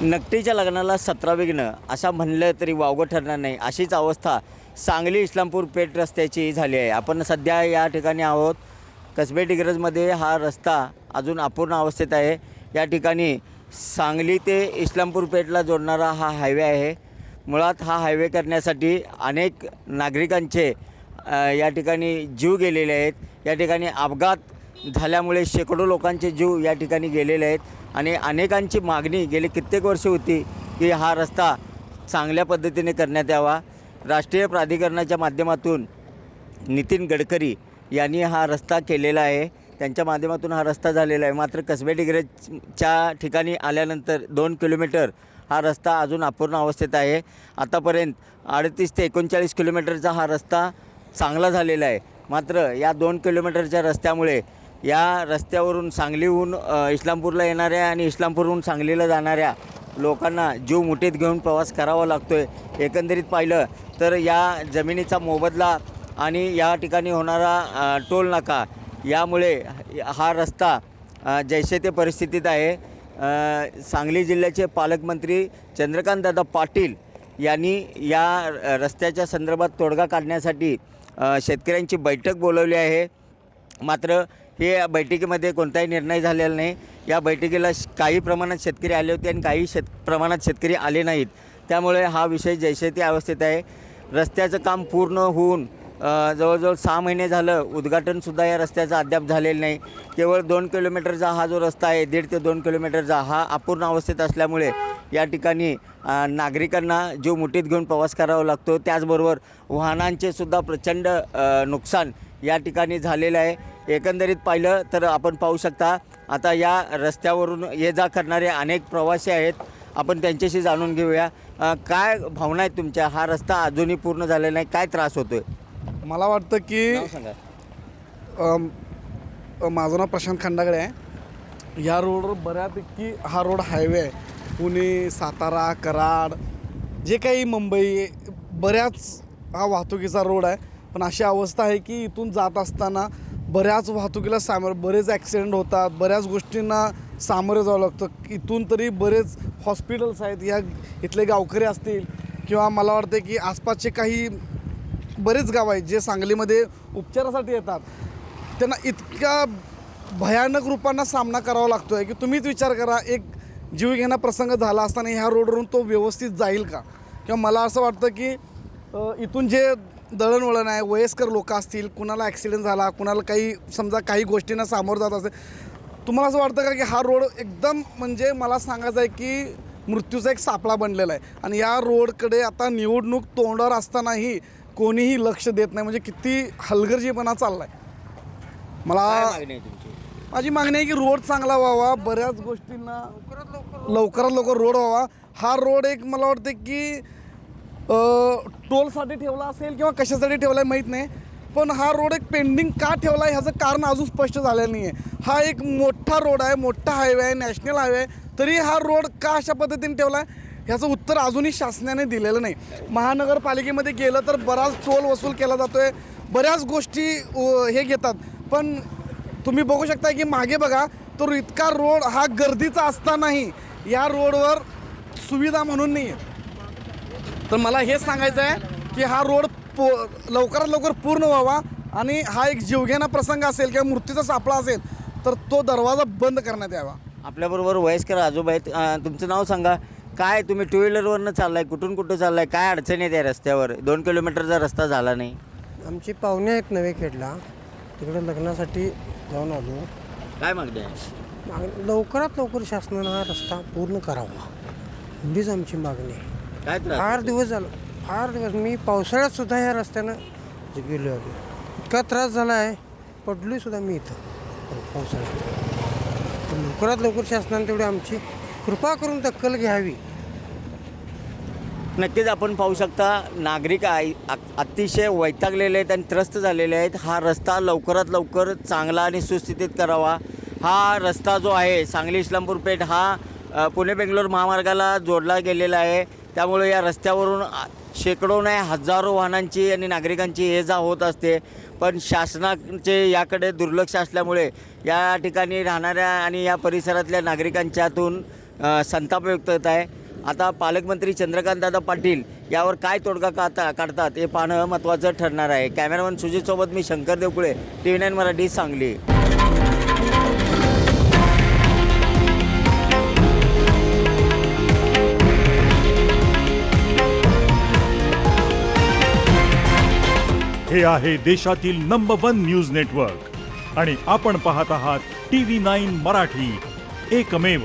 नकटीच्या लग्नाला 17 विघ्न असं म्हणलं तरी वावगं ठरणार नाही, अशीच अवस्था सांगली इस्लामपूर पेठ रस्त्याची झाली आहे. आपण सध्या या ठिकाणी आहोत. कसबे डिग्रजमध्ये हा रस्ता अजून अपूर्ण अवस्थेत आहे. या ठिकाणी सांगली ते इस्लामपूर पेठला जोडणारा हा हायवे आहे. मुळात हा हायवे करण्यासाठी अनेक नागरिकांचे या ठिकाणी जीव गेलेले आहेत. या ठिकाणी अपघात झाल्यामुळे शेकडो लोकांचे जीव या ठिकाणी गेलेले आहेत आणि अनेकांची मागणी गेली कित्येक वर्ष होती की हा रस्ता चांगल्या पद्धतीने करण्यात यावा. राष्ट्रीय प्राधिकरणाच्या माध्यमातून नितीन गडकरी यांनी हा रस्ता केलेला आहे. त्यांच्या माध्यमातून हा रस्ता झालेला आहे. मात्र कसबे डिग्रजच्या ठिकाणी आल्यानंतर 2 किलोमीटर हा रस्ता अजून अपूर्ण अवस्थेत आहे. आतापर्यंत 38 ते 39 किलोमीटरचा हा रस्ता चांगला झालेला आहे. मात्र या 2 किलोमीटरच्या रस्त्यामुळे या रस्त्यावरून सांगलीहून इस्लामपूरला येणाऱ्या आणि इस्लामपूरहून सांगलीला जाणाऱ्या लोकांना जीव मुठीत घेऊन प्रवास करावा लागतो आहे. एकंदरीत पाहिलं तर या जमिनीचा मोबदला आणि या ठिकाणी होणारा टोल नाका यामुळे हा रस्ता जैसे ते परिस्थितीत आहे. सांगली जिल्ह्याचे पालकमंत्री चंद्रकांतदादा पाटील यांनी या रस्त्याच्या संदर्भात तोडगा काढण्यासाठी शेतकऱ्यांची बैठक बोलवली आहे. मात्र हे बैठकीमध्ये कोणताही निर्णय झालेला नाही. या बैठकीला काही प्रमाणात शेतकरी आले होते आणि काही प्रमाणात शेतकरी आले नाहीत. त्यामुळे हा विषय जैसे ते अवस्थेत आहे. रस्त्याचं काम पूर्ण होऊन जवळजवळ 6 महिने झालं. उद्घाटनसुद्धा या रस्त्याचं अद्याप झालेलं नाही. केवळ 2 किलोमीटरचा हा जो रस्ता आहे 1.5 ते 2 किलोमीटरचा हा अपूर्ण अवस्थेत असल्यामुळे या ठिकाणी नागरिकांना जीव मुठीत घेऊन प्रवास करावा लागतो. त्याचबरोबर वाहनांचे सुद्धा प्रचंड नुकसान या ठिकाणी झालेलं आहे. एकंदरीत पाहिलं तर आपण पाहू शकता आता या रस्त्यावरून ये जा करणारे अनेक प्रवासी आहेत. आपण त्यांच्याशी जाणून घेऊया. काय भावना आहेत तुमच्या? हा रस्ता अजूनही पूर्ण झालेला नाही, काय त्रास होतोय? मला वाटतं की सांगा. माझं नाव प्रशांत खंडागळे आहे. या रोडवर बऱ्यापैकी हा रोड हायवे आहे. पुणे, सातारा, कराड, जे काही मुंबई, बऱ्याच हा वाहतुकीचा रोड आहे. पण अशी अवस्था आहे की इथून जात असताना बऱ्याच वाहतुकीला बरेच ॲक्सिडेंट होतात. बऱ्याच गोष्टींना सामोरे जावं लागतं. इथून तरी बरेच हॉस्पिटल्स आहेत. या इथले गावकरी असतील किंवा मला वाटतं की आसपासचे काही बरेच गाव आहेत जे सांगलीमध्ये उपचारासाठी येतात. त्यांना इतक्या भयानक रूपांना सामना करावा लागतो आहे की तुम्हीच विचार करा, एक जीवघेणा प्रसंग झाला असताना ह्या रोडवरून तो व्यवस्थित जाईल का? किंवा मला असं वाटतं की इथून जे दळणवळण आहे, वयस्कर लोक असतील, कुणाला ॲक्सिडेंट झाला, कुणाला काही समजा काही गोष्टींना सामोरं जात असेल, तुम्हाला असं वाटतं का की हा रोड एकदम म्हणजे मला सांगायचं आहे की मृत्यूचा एक सापळा बनलेला आहे. आणि या रोडकडे आता निवडणूक तोंडावर असतानाही कोणीही लक्ष देत नाही. म्हणजे किती हलगर्जीपणा चालला आहे. माझी मागणी आहे की रोड चांगला व्हावा. बऱ्याच गोष्टींना लवकरात लवकर रोड व्हावा. हा रोड एक मला वाटतं की टोलसाठी ठेवला असेल किंवा कशासाठी ठेवला आहे माहीत नाही. पण हा रोड एक पेंडिंग का ठेवला आहे ह्याचं कारण अजून स्पष्ट झालेलं नाही आहे. हा एक मोठा रोड आहे, मोठा हायवे आहे, नॅशनल हायवे आहे, तरी हा रोड का अशा पद्धतीने ठेवला आहे ह्याचं उत्तर अजूनही शासनाने दिलेलं नाही. महानगरपालिकेमध्ये गेलं तर बराच टोल वसूल केला जातो आहे, बऱ्याच गोष्टी हे घेतात. पण तुम्ही बघू शकता की मागे बघा तर इतका रोड हा गर्दीचा असतानाही या रोडवर सुविधा म्हणून नाही आहे. तर मला हेच सांगायचं आहे की हा रोड लवकरात लवकर पूर्ण व्हावा आणि हा एक जीवघेणा प्रसंग असेल किंवा मृत्यूचा सापळा असेल तर तो दरवाजा बंद करण्यात यावा. आपल्याबरोबर वयस्कर आजोबा आहेत. तुमचं नाव सांगा. काय तुम्ही 2 व्हीलरवरनं चाललाय? कुठून कुठं चाललाय? काय अडचण आहे त्या रस्त्यावर? 2 किलोमीटरचा रस्ता झाला नाही. आमची पाहुणे आहेत नवेखेडला, तिकडे लग्नासाठी जाऊन आलो. काय मागणी आहे? लवकरात लवकर शासनानं हा रस्ता पूर्ण करावा एवढीच आमची मागणी आहे. काय त्रास? फार दिवस झालं, फार दिवस. मी पावसाळ्यात सुद्धा ह्या रस्त्यानं गेलो आहे. इतका त्रास झाला आहे, पडलोय सुद्धा मी इथं पावसाळ्यात. तर लवकरात लवकर शासनाने तेवढी आमची कृपा करून दखल घ्यावी. नक्कीच आपण पाहू शकता नागरिक अतिशय वैतागलेले आहेत आणि त्रस्त झालेले आहेत. हा रस्ता लवकरात लवकर चांगला आणि सुस्थितीत करावा. हा रस्ता जो आहे सांगली इस्लामपूर पेठ हा पुणे बेंगलोर महामार्गाला जोडला गेलेला आहे. त्यामुळे या रस्त्यावरून शेकडो नाही हजारो वाहनांची आणि नागरिकांची ये जा होत असते. पण शासनाचे याकडे दुर्लक्ष असल्यामुळे या ठिकाणी राहणाऱ्या आणि या परिसरातल्या नागरिकांच्यातून संताप व्यक्त होत आहे. आता पालकमंत्री चंद्रकांतदादा पाटील यावर काय तोडगा काढतात हे पाहणं महत्त्वाचं ठरणार आहे. कॅमेरामन सुजितसोबत मी शंकर देवकुळे, TV9 मराठी, सांगली. हे आहे देशातील नंबर 1 न्यूज नेटवर्क आणि आपण पाहत आहात TV9 मराठी, एकमेव.